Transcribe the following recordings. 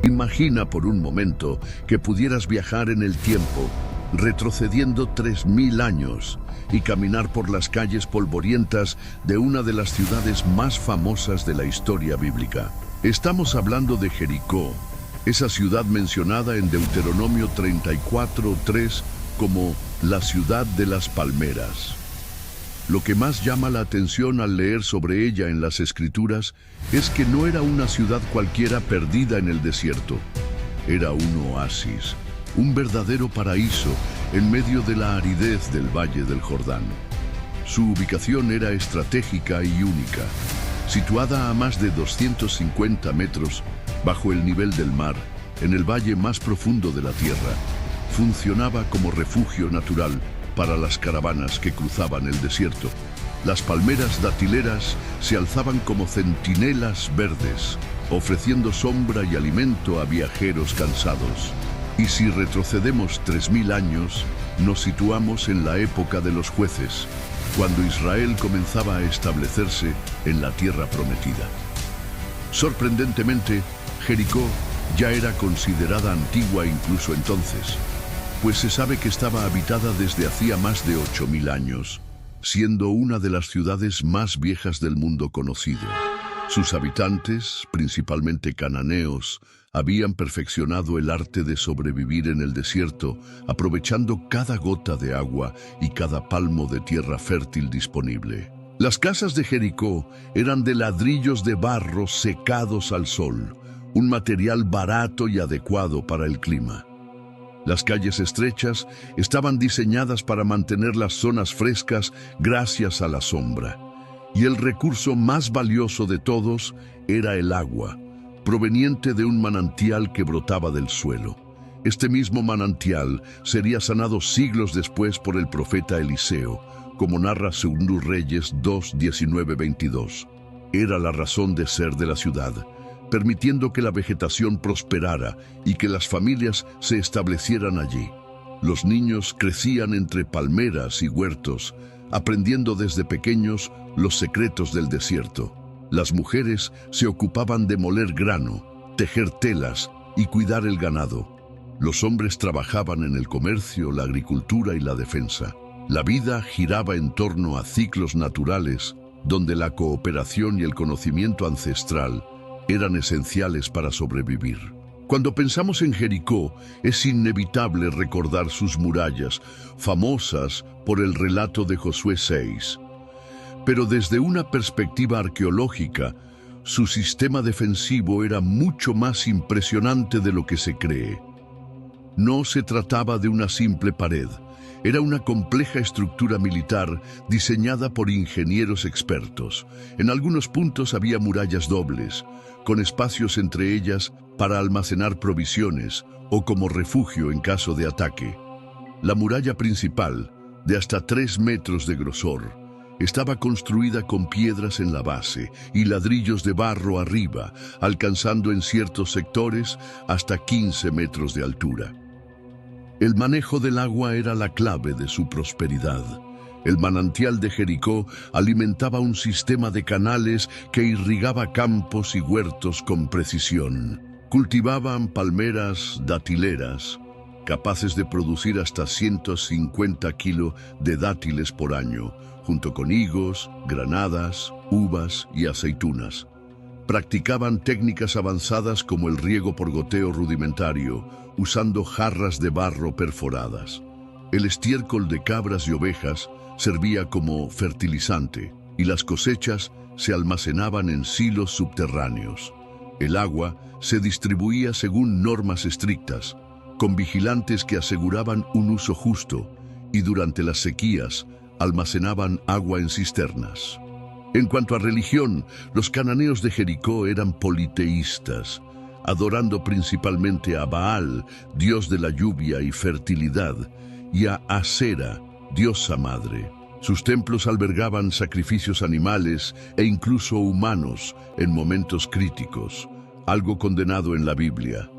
Imagina por un momento que pudieras viajar en el tiempo, retrocediendo 3000 años y caminar por las calles polvorientas de una de las ciudades más famosas de la historia bíblica. Estamos hablando de Jericó, esa ciudad mencionada en Deuteronomio 34:3 como la ciudad de las palmeras. Lo que más llama la atención al leer sobre ella en las Escrituras es que no era una ciudad cualquiera perdida en el desierto. Era un oasis, un verdadero paraíso en medio de la aridez del Valle del Jordán. Su ubicación era estratégica y única, situada a más de 250 metros bajo el nivel del mar, en el valle más profundo de la tierra. Funcionaba como refugio natural para las caravanas que cruzaban el desierto. Las palmeras datileras se alzaban como centinelas verdes, ofreciendo sombra y alimento a viajeros cansados. Y si retrocedemos 3000 años, nos situamos en la época de los jueces, cuando Israel comenzaba a establecerse en la tierra prometida. Sorprendentemente, Jericó ya era considerada antigua incluso entonces, pues se sabe que estaba habitada desde hacía más de 8000 años, siendo una de las ciudades más viejas del mundo conocido. Sus habitantes, principalmente cananeos, habían perfeccionado el arte de sobrevivir en el desierto, aprovechando cada gota de agua y cada palmo de tierra fértil disponible. Las casas de Jericó eran de ladrillos de barro secados al sol, un material barato y adecuado para el clima. Las calles estrechas estaban diseñadas para mantener las zonas frescas gracias a la sombra. Y el recurso más valioso de todos era el agua, proveniente de un manantial que brotaba del suelo. Este mismo manantial sería sanado siglos después por el profeta Eliseo, como narra 2 Reyes 2:19-22. Era la razón de ser de la ciudad, permitiendo que la vegetación prosperara y que las familias se establecieran allí. Los niños crecían entre palmeras y huertos, aprendiendo desde pequeños los secretos del desierto. Las mujeres se ocupaban de moler grano, tejer telas y cuidar el ganado. Los hombres trabajaban en el comercio, la agricultura y la defensa. La vida giraba en torno a ciclos naturales, donde la cooperación y el conocimiento ancestral eran esenciales para sobrevivir. Cuando pensamos en Jericó, es inevitable recordar sus murallas, famosas por el relato de Josué 6. Pero desde una perspectiva arqueológica, su sistema defensivo era mucho más impresionante de lo que se cree. No se trataba de una simple pared, era una compleja estructura militar diseñada por ingenieros expertos. En algunos puntos había murallas dobles, con espacios entre ellas para almacenar provisiones o como refugio en caso de ataque. La muralla principal, de hasta 3 metros de grosor, estaba construida con piedras en la base y ladrillos de barro arriba, alcanzando en ciertos sectores hasta 15 metros de altura. El manejo del agua era la clave de su prosperidad. El manantial de Jericó alimentaba un sistema de canales que irrigaba campos y huertos con precisión. Cultivaban palmeras datileras, capaces de producir hasta 150 kilos de dátiles por año, junto con higos, granadas, uvas y aceitunas. Practicaban técnicas avanzadas como el riego por goteo rudimentario, usando jarras de barro perforadas. El estiércol de cabras y ovejas servía como fertilizante y las cosechas se almacenaban en silos subterráneos. El agua se distribuía según normas estrictas, con vigilantes que aseguraban un uso justo, y durante las sequías almacenaban agua en cisternas. En cuanto a religión, los cananeos de Jericó eran politeístas, adorando principalmente a Baal, dios de la lluvia y fertilidad, y a Asera, diosa madre. Sus templos albergaban sacrificios animales e incluso humanos en momentos críticos, algo condenado en la Biblia.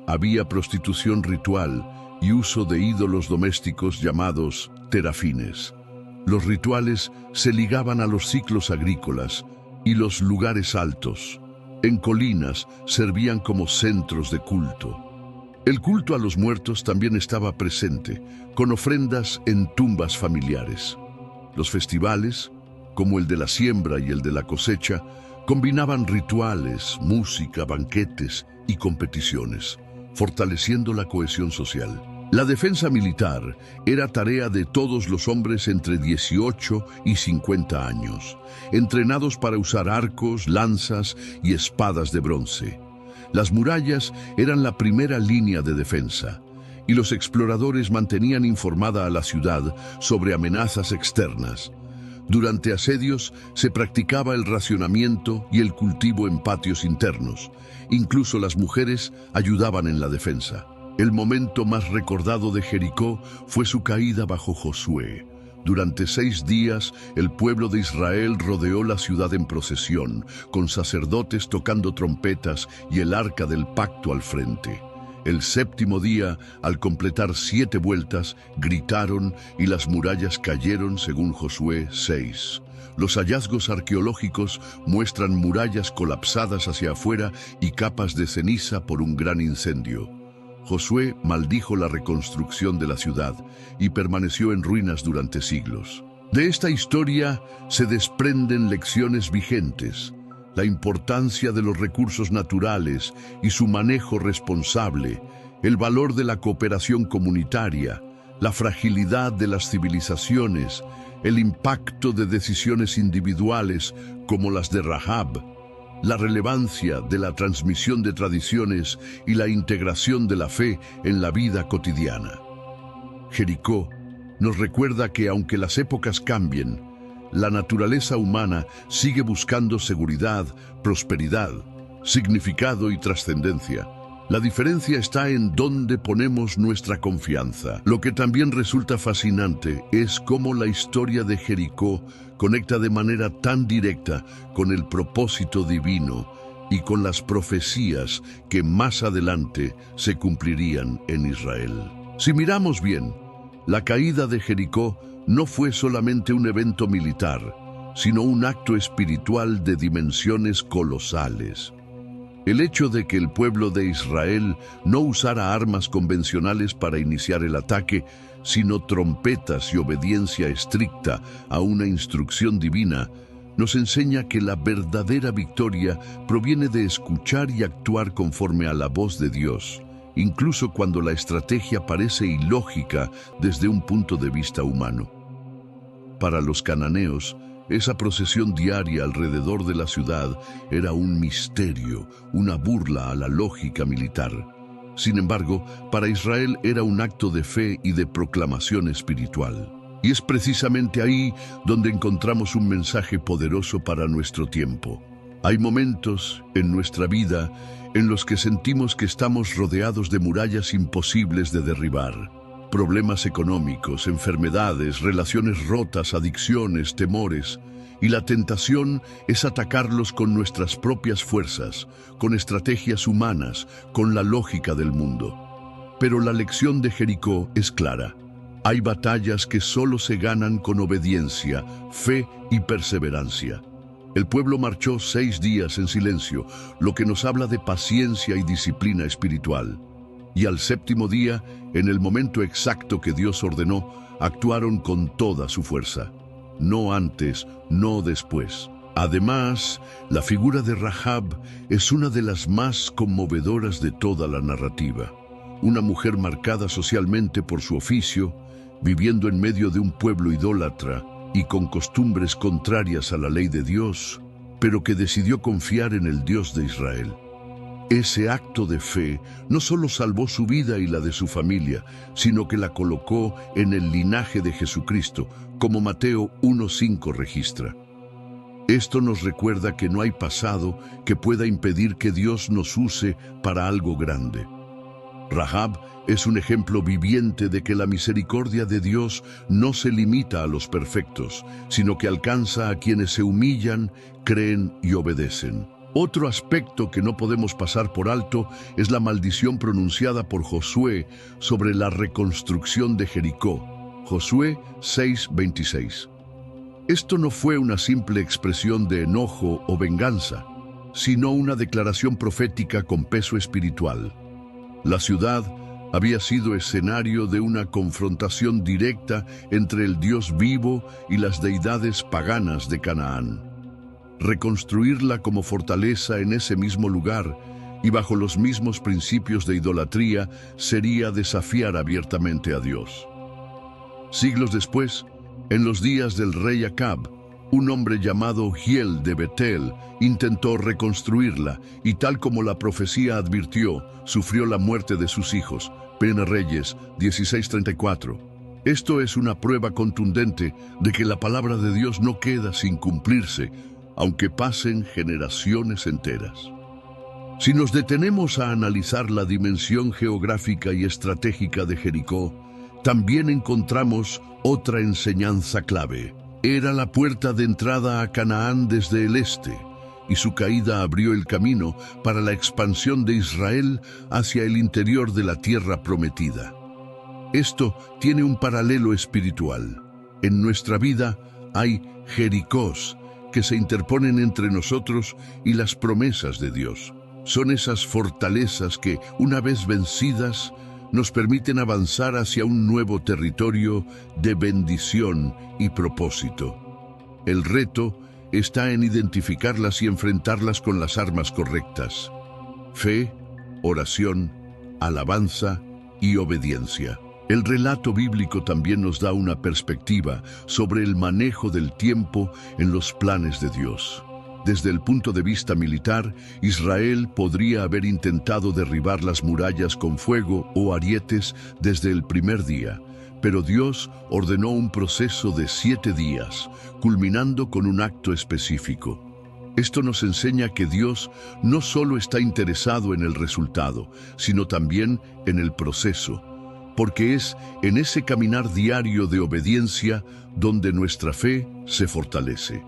Había prostitución ritual y uso de ídolos domésticos llamados terafines. Los rituales se ligaban a los ciclos agrícolas y los lugares altos, En colinas servían como centros de culto. El culto a los muertos también estaba presente, con ofrendas en tumbas familiares. Los festivales, como el de la siembra y el de la cosecha, combinaban rituales, música, banquetes y competiciones, fortaleciendo la cohesión social. La defensa militar era tarea de todos los hombres entre 18 y 50 años, entrenados para usar arcos, lanzas y espadas de bronce. Las murallas eran la primera línea de defensa, y los exploradores mantenían informada a la ciudad sobre amenazas externas. Durante asedios se practicaba el racionamiento y el cultivo en patios internos. Incluso las mujeres ayudaban en la defensa. El momento más recordado de Jericó fue su caída bajo Josué. Durante 6 días, el pueblo de Israel rodeó la ciudad en procesión, con sacerdotes tocando trompetas y el arca del pacto al frente. El 7º día, al completar 7 vueltas, gritaron y las murallas cayeron según Josué 6. Los hallazgos arqueológicos muestran murallas colapsadas hacia afuera y capas de ceniza por un gran incendio. Josué maldijo la reconstrucción de la ciudad y permaneció en ruinas durante siglos. De esta historia se desprenden lecciones vigentes: la importancia de los recursos naturales y su manejo responsable, el valor de la cooperación comunitaria, la fragilidad de las civilizaciones, el impacto de decisiones individuales como las de Rahab, la relevancia de la transmisión de tradiciones y la integración de la fe en la vida cotidiana. Jericó nos recuerda que aunque las épocas cambien, la naturaleza humana sigue buscando seguridad, prosperidad, significado y trascendencia. La diferencia está en dónde ponemos nuestra confianza. Lo que también resulta fascinante es cómo la historia de Jericó conecta de manera tan directa con el propósito divino y con las profecías que más adelante se cumplirían en Israel. Si miramos bien, la caída de Jericó no fue solamente un evento militar, sino un acto espiritual de dimensiones colosales. El hecho de que el pueblo de Israel no usara armas convencionales para iniciar el ataque, sino trompetas y obediencia estricta a una instrucción divina, nos enseña que la verdadera victoria proviene de escuchar y actuar conforme a la voz de Dios, incluso cuando la estrategia parece ilógica desde un punto de vista humano. Para los cananeos, esa procesión diaria alrededor de la ciudad era un misterio, una burla a la lógica militar. Sin embargo, para Israel era un acto de fe y de proclamación espiritual. Y es precisamente ahí donde encontramos un mensaje poderoso para nuestro tiempo. Hay momentos en nuestra vida en los que sentimos que estamos rodeados de murallas imposibles de derribar. Problemas económicos, enfermedades, relaciones rotas, adicciones, temores. Y la tentación es atacarlos con nuestras propias fuerzas, con estrategias humanas, con la lógica del mundo. Pero la lección de Jericó es clara. Hay batallas que solo se ganan con obediencia, fe y perseverancia. El pueblo marchó 6 días en silencio, lo que nos habla de paciencia y disciplina espiritual. Y al 7º día, en el momento exacto que Dios ordenó, actuaron con toda su fuerza. No antes, no después. Además, la figura de Rahab es una de las más conmovedoras de toda la narrativa. Una mujer marcada socialmente por su oficio, viviendo en medio de un pueblo idólatra y con costumbres contrarias a la ley de Dios, pero que decidió confiar en el Dios de Israel. Ese acto de fe no solo salvó su vida y la de su familia, sino que la colocó en el linaje de Jesucristo, como Mateo 1:5 registra. Esto nos recuerda que no hay pasado que pueda impedir que Dios nos use para algo grande. Rahab es un ejemplo viviente de que la misericordia de Dios no se limita a los perfectos, sino que alcanza a quienes se humillan, creen y obedecen. Otro aspecto que no podemos pasar por alto es la maldición pronunciada por Josué sobre la reconstrucción de Jericó. Josué 6:26. Esto no fue una simple expresión de enojo o venganza, sino una declaración profética con peso espiritual. La ciudad había sido escenario de una confrontación directa entre el Dios vivo y las deidades paganas de Canaán. Reconstruirla como fortaleza en ese mismo lugar y bajo los mismos principios de idolatría sería desafiar abiertamente a Dios. Siglos después, en los días del rey Acab, un hombre llamado Hiel de Betel intentó reconstruirla y, tal como la profecía advirtió, sufrió la muerte de sus hijos. Primera Reyes 16:34. Esto es una prueba contundente de que la palabra de Dios no queda sin cumplirse, aunque pasen generaciones enteras. Si nos detenemos a analizar la dimensión geográfica y estratégica de Jericó, también encontramos otra enseñanza clave. Era la puerta de entrada a Canaán desde el este, y su caída abrió el camino para la expansión de Israel hacia el interior de la tierra prometida. Esto tiene un paralelo espiritual. En nuestra vida hay Jericós que se interponen entre nosotros y las promesas de Dios. Son esas fortalezas que, una vez vencidas, nos permiten avanzar hacia un nuevo territorio de bendición y propósito. El reto está en identificarlas y enfrentarlas con las armas correctas: fe, oración, alabanza y obediencia. El relato bíblico también nos da una perspectiva sobre el manejo del tiempo en los planes de Dios. Desde el punto de vista militar, Israel podría haber intentado derribar las murallas con fuego o arietes desde el primer día, pero Dios ordenó un proceso de 7 días, culminando con un acto específico. Esto nos enseña que Dios no solo está interesado en el resultado, sino también en el proceso, porque es en ese caminar diario de obediencia donde nuestra fe se fortalece.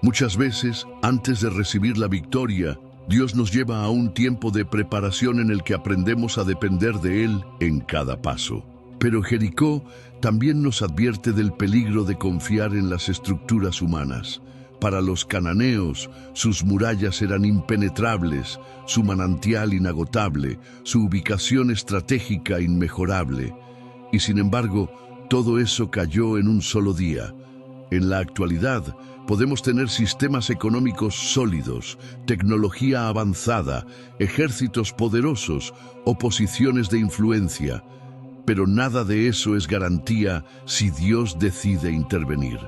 Muchas veces, antes de recibir la victoria, Dios nos lleva a un tiempo de preparación en el que aprendemos a depender de Él en cada paso. Pero Jericó también nos advierte del peligro de confiar en las estructuras humanas. Para los cananeos, sus murallas eran impenetrables, su manantial inagotable, su ubicación estratégica inmejorable. Y sin embargo, todo eso cayó en un solo día. En la actualidad, podemos tener sistemas económicos sólidos, tecnología avanzada, ejércitos poderosos, oposiciones de influencia, pero nada de eso es garantía si Dios decide intervenir.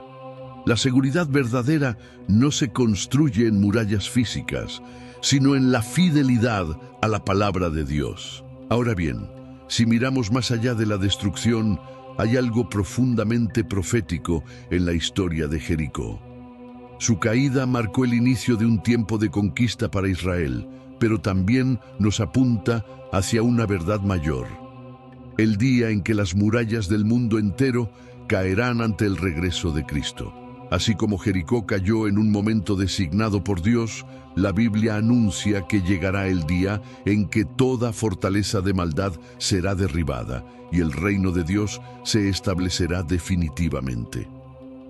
La seguridad verdadera no se construye en murallas físicas, sino en la fidelidad a la palabra de Dios. Ahora bien, si miramos más allá de la destrucción, hay algo profundamente profético en la historia de Jericó. Su caída marcó el inicio de un tiempo de conquista para Israel, pero también nos apunta hacia una verdad mayor: el día en que las murallas del mundo entero caerán ante el regreso de Cristo. Así como Jericó cayó en un momento designado por Dios, la Biblia anuncia que llegará el día en que toda fortaleza de maldad será derribada y el reino de Dios se establecerá definitivamente.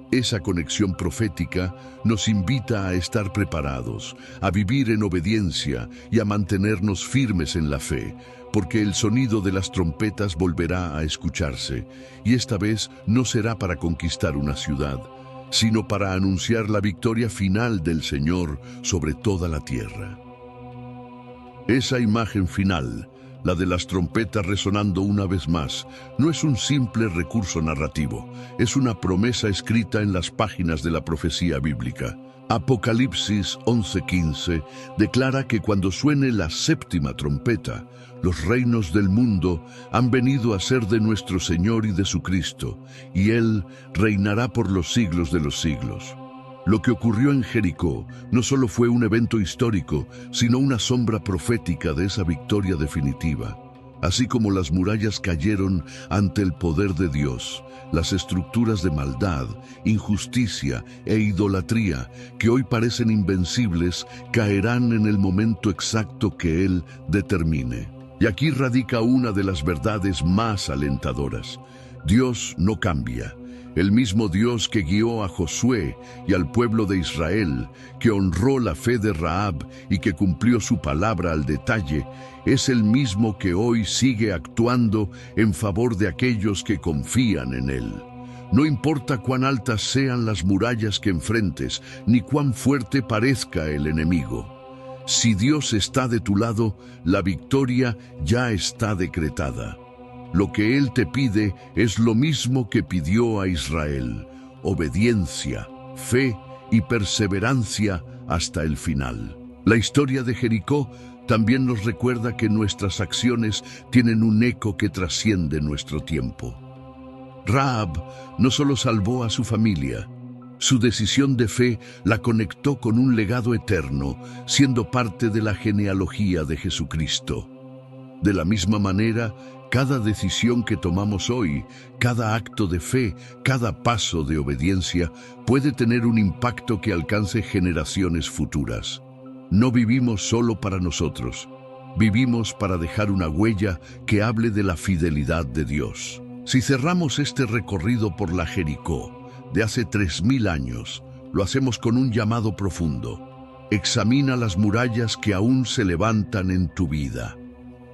Esa conexión profética nos invita a estar preparados, a vivir en obediencia y a mantenernos firmes en la fe, porque el sonido de las trompetas volverá a escucharse, y esta vez no será para conquistar una ciudad, sino para anunciar la victoria final del Señor sobre toda la tierra. Esa imagen final, la de las trompetas resonando una vez más, no es un simple recurso narrativo, es una promesa escrita en las páginas de la profecía bíblica. Apocalipsis 11:15 declara que cuando suene la 7ª trompeta, los reinos del mundo han venido a ser de nuestro Señor y de su Cristo, y Él reinará por los siglos de los siglos. Lo que ocurrió en Jericó no solo fue un evento histórico, sino una sombra profética de esa victoria definitiva. Así como las murallas cayeron ante el poder de Dios, las estructuras de maldad, injusticia e idolatría, que hoy parecen invencibles, caerán en el momento exacto que Él determine. Y aquí radica una de las verdades más alentadoras: Dios no cambia. El mismo Dios que guió a Josué y al pueblo de Israel, que honró la fe de Rahab y que cumplió su palabra al detalle, es el mismo que hoy sigue actuando en favor de aquellos que confían en Él. No importa cuán altas sean las murallas que enfrentes, ni cuán fuerte parezca el enemigo. Si Dios está de tu lado, la victoria ya está decretada. Lo que Él te pide es lo mismo que pidió a Israel: obediencia, fe y perseverancia hasta el final. La historia de Jericó también nos recuerda que nuestras acciones tienen un eco que trasciende nuestro tiempo. Rahab no solo salvó a su familia, su decisión de fe la conectó con un legado eterno, siendo parte de la genealogía de Jesucristo. De la misma manera, cada decisión que tomamos hoy, cada acto de fe, cada paso de obediencia, puede tener un impacto que alcance generaciones futuras. No vivimos solo para nosotros, vivimos para dejar una huella que hable de la fidelidad de Dios. Si cerramos este recorrido por la Jericó de hace 3000 años, lo hacemos con un llamado profundo. Examina las murallas que aún se levantan en tu vida.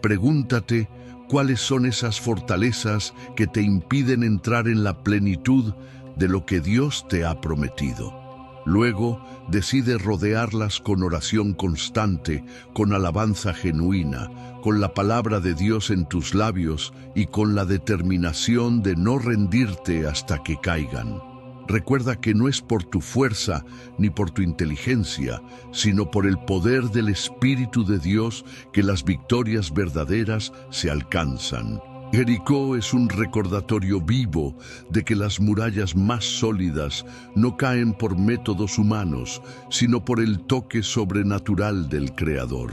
Pregúntate cuáles son esas fortalezas que te impiden entrar en la plenitud de lo que Dios te ha prometido. Luego, decide rodearlas con oración constante, con alabanza genuina, con la palabra de Dios en tus labios y con la determinación de no rendirte hasta que caigan. Recuerda que no es por tu fuerza ni por tu inteligencia, sino por el poder del Espíritu de Dios que las victorias verdaderas se alcanzan. Jericó es un recordatorio vivo de que las murallas más sólidas no caen por métodos humanos, sino por el toque sobrenatural del Creador.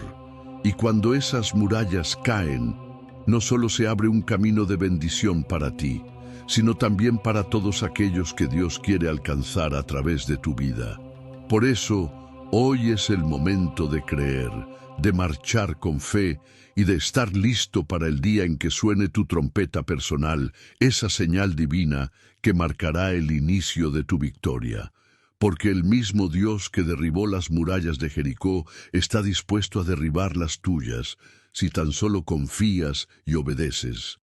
Y cuando esas murallas caen, no solo se abre un camino de bendición para ti, sino también para todos aquellos que Dios quiere alcanzar a través de tu vida. Por eso, hoy es el momento de creer, de marchar con fe y de estar listo para el día en que suene tu trompeta personal, esa señal divina que marcará el inicio de tu victoria. Porque el mismo Dios que derribó las murallas de Jericó está dispuesto a derribar las tuyas, si tan solo confías y obedeces.